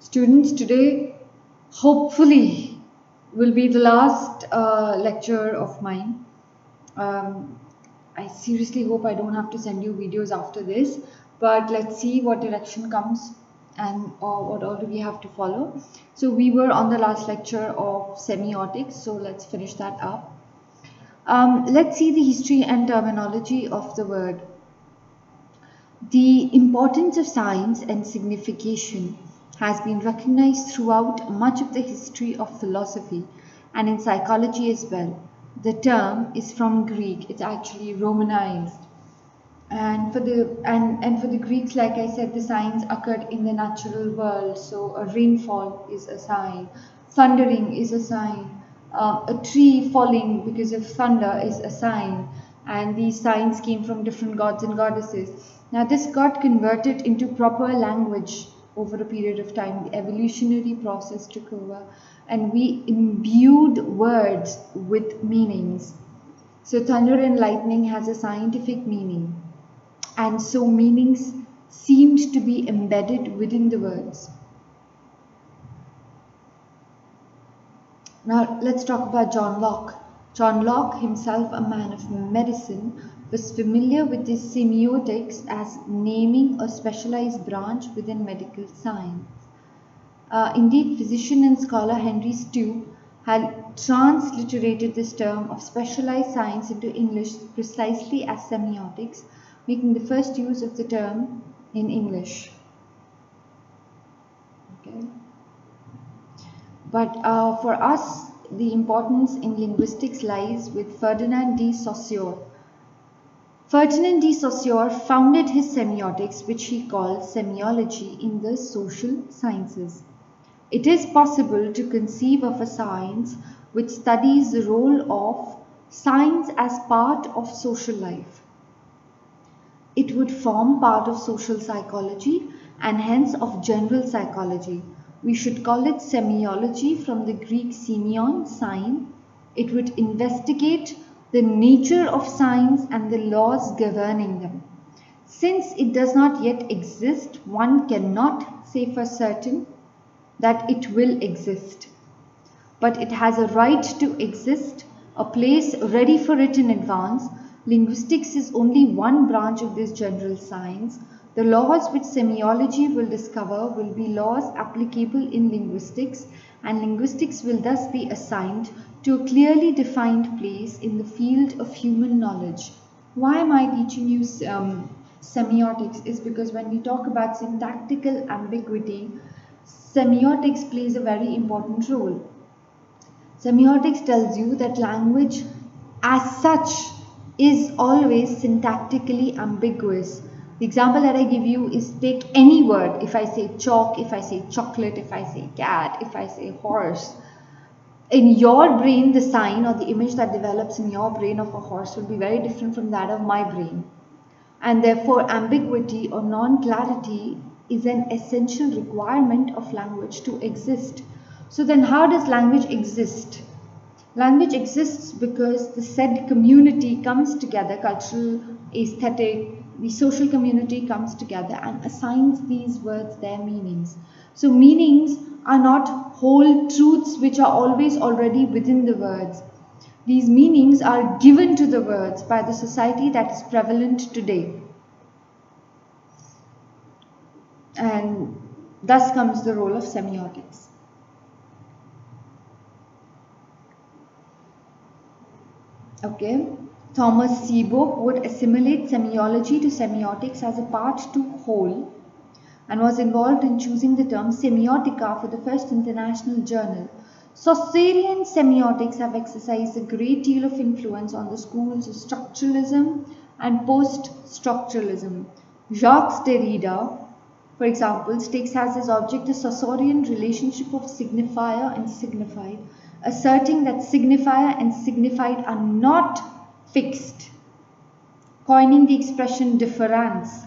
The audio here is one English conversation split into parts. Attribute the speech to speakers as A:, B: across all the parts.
A: Students, today hopefully will be the last lecture of mine. Um, I seriously hope I don't have to send you videos after this, but let's see what direction comes and what all do we have to follow. So we were on the last lecture of semiotics, so let's finish that up. Let's see the history and terminology of the word. The importance of science and signification has been recognized throughout much of the history of philosophy and in psychology as well. The term is from Greek, it's actually Romanized. And for the Greeks, like I said, the signs occurred in the natural world. So a rainfall is a sign, thundering is a sign, a tree falling because of thunder is a sign, and these signs came from different gods and goddesses. Now this got converted into proper language over a period of time. The evolutionary process took over, and we imbued words with meanings. So thunder and lightning has a scientific meaning, and so meanings seemed to be embedded within the words. Now let's talk about John Locke. John Locke, himself a man of medicine, was familiar with the semiotics as naming a specialized branch within medical science. Indeed, physician and scholar Henry Stew had transliterated this term of specialized science into English precisely as semiotics, making the first use of the term in English. Okay. But for us, the importance in linguistics lies with Ferdinand de Saussure. Ferdinand de Saussure founded his semiotics, which he called semiology, in the social sciences. It is possible to conceive of a science which studies the role of science as part of social life. It would form part of social psychology and hence of general psychology. We should call it semiology from the Greek semeion, sign. It would investigate the nature of science and the laws governing them. Since it does not yet exist, one cannot say for certain that it will exist. But it has a right to exist, a place ready for it in advance. Linguistics is only one branch of this general science. The laws which semiology will discover will be laws applicable in linguistics, and linguistics will thus be assigned to a clearly defined place in the field of human knowledge. Why am I teaching you semiotics? Is because when we talk about syntactical ambiguity, semiotics plays a very important role. Semiotics tells you that language as such is always syntactically ambiguous. The example that I give you is, take any word. If I say chalk, if I say chocolate, if I say cat, if I say horse, in your brain the sign or the image that develops in your brain of a horse will be very different from that of my brain. And therefore ambiguity or non-clarity is an essential requirement of language to exist. So then how does language exist? Language exists because the said community comes together, cultural, aesthetic, the social community comes together and assigns these words their meanings. So meanings are not whole truths which are always already within the words. These meanings are given to the words by the society that is prevalent today. And thus comes the role of semiotics. Okay, Thomas Seaborg would assimilate semiology to semiotics as a part to whole and was involved in choosing the term semiotica for the first international journal. Saussurian semiotics have exercised a great deal of influence on the schools of structuralism and post-structuralism. Jacques Derrida, for example, takes as his object the Saussurian relationship of signifier and signified, asserting that signifier and signified are not fixed, coining the expression difference,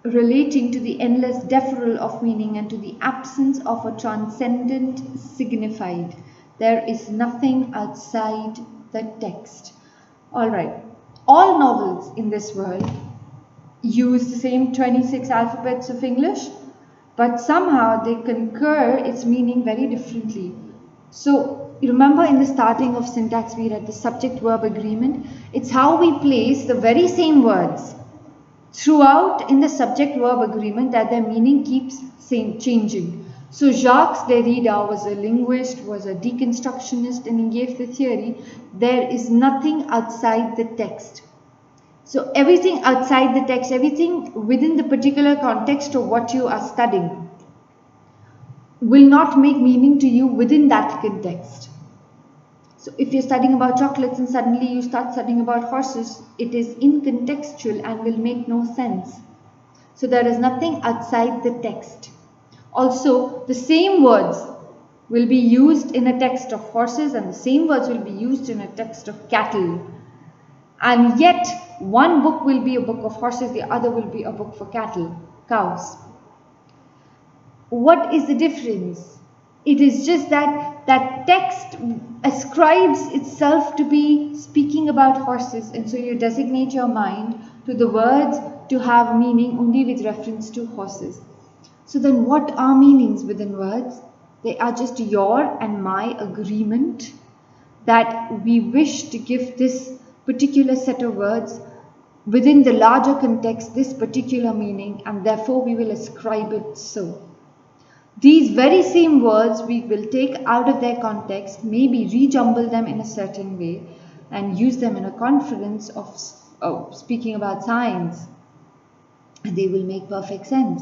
A: relating to the endless deferral of meaning and to the absence of a transcendent signified. There is nothing outside the text. Alright, all novels in this world use the same 26 alphabets of English. but somehow they concur its meaning very differently. So you remember in the starting of syntax we read the subject-verb agreement. It's how we place the very same words throughout in the subject-verb agreement that their meaning keeps changing. So Jacques Derrida was a linguist, was a deconstructionist, and he gave the theory, there is nothing outside the text. So everything outside the text, everything within the particular context of what you are studying will not make meaning to you within that context. So if you're studying about chocolates and suddenly you start studying about horses, it is incontextual and will make no sense. So there is nothing outside the text. Also, the same words will be used in a text of horses and the same words will be used in a text of cattle. And yet, one book will be a book of horses, the other will be a book for cattle, cows. What is the difference? It is just that that text ascribes itself to be speaking about horses, and so you designate your mind to the words to have meaning only with reference to horses. So then what are meanings within words? They are just your and my agreement that we wish to give this particular set of words within the larger context this particular meaning, and therefore we will ascribe it so. These very same words we will take out of their context, maybe rejumble them in a certain way and use them in a conference of speaking about science, and they will make perfect sense.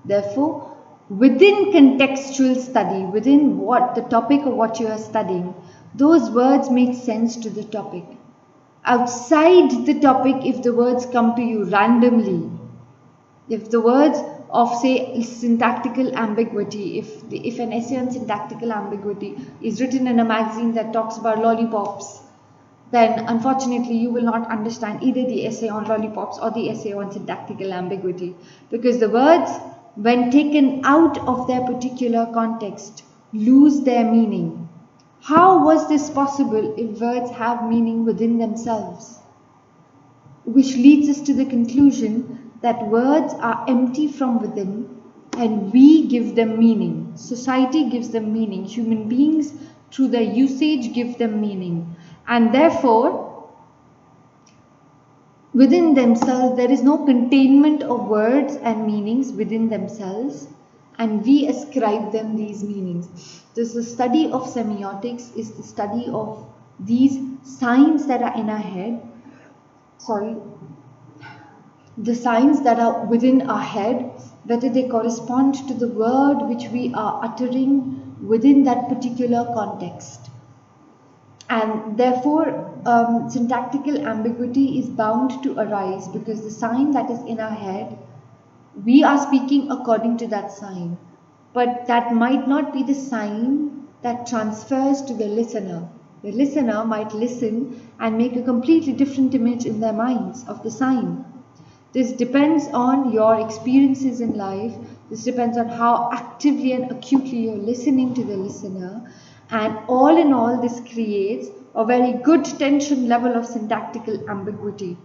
A: Therefore, within contextual study, within what the topic of what you are studying, those words make sense to the topic. Outside the topic, if the words come to you randomly, if the words of say syntactical ambiguity, if an essay on syntactical ambiguity is written in a magazine that talks about lollipops, then unfortunately you will not understand either the essay on lollipops or the essay on syntactical ambiguity, because the words, when taken out of their particular context, lose their meaning. How was this possible if words have meaning within themselves? Which leads us to the conclusion that words are empty from within and we give them meaning. Society gives them meaning. Human beings, through their usage, give them meaning. And therefore, within themselves, there is no containment of words and meanings within themselves, and we ascribe them these meanings. This the study of semiotics is the study of these signs that are in our head. The signs that are within our head, whether they correspond to the word which we are uttering within that particular context. And therefore, syntactical ambiguity is bound to arise because the sign that is in our head, we are speaking according to that sign. But that might not be the sign that transfers to the listener. The listener might listen and make a completely different image in their minds of the sign. This depends on your experiences in life. This depends on how actively and acutely you're listening to the listener. And all in all, this creates a very good tension level of syntactical ambiguity.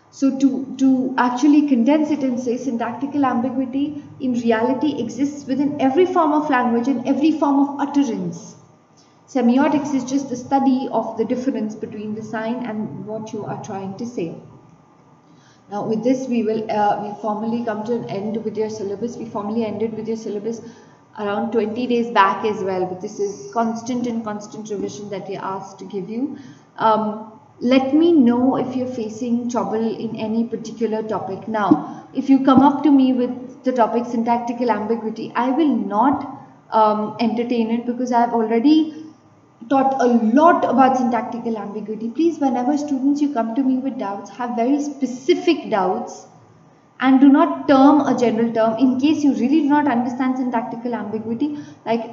A: So to actually condense it and say syntactical ambiguity in reality exists within every form of language and every form of utterance. Semiotics is just the study of the difference between the sign and what you are trying to say. Now with this we formally come to an end with your syllabus. We formally ended with your syllabus around 20 days back as well, but this is constant revision that we are asked to give you. Let me know if you're facing trouble in any particular topic. Now, if you come up to me with the topic syntactical ambiguity, I will not entertain it because I have already taught a lot about syntactical ambiguity. Please, whenever students you come to me with doubts, have very specific doubts and do not term a general term. In case you really do not understand syntactical ambiguity, like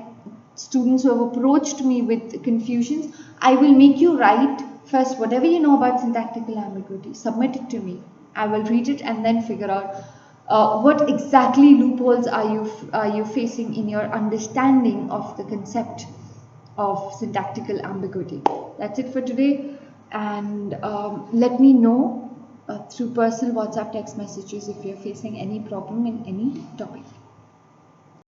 A: students who have approached me with confusions, I will make you write first whatever you know about syntactical ambiguity, submit it to me. I will read it and then figure out what exactly loopholes are you facing in your understanding of the concept of syntactical ambiguity. That's it for today, and let me know through personal WhatsApp text messages if you're facing any problem in any topic.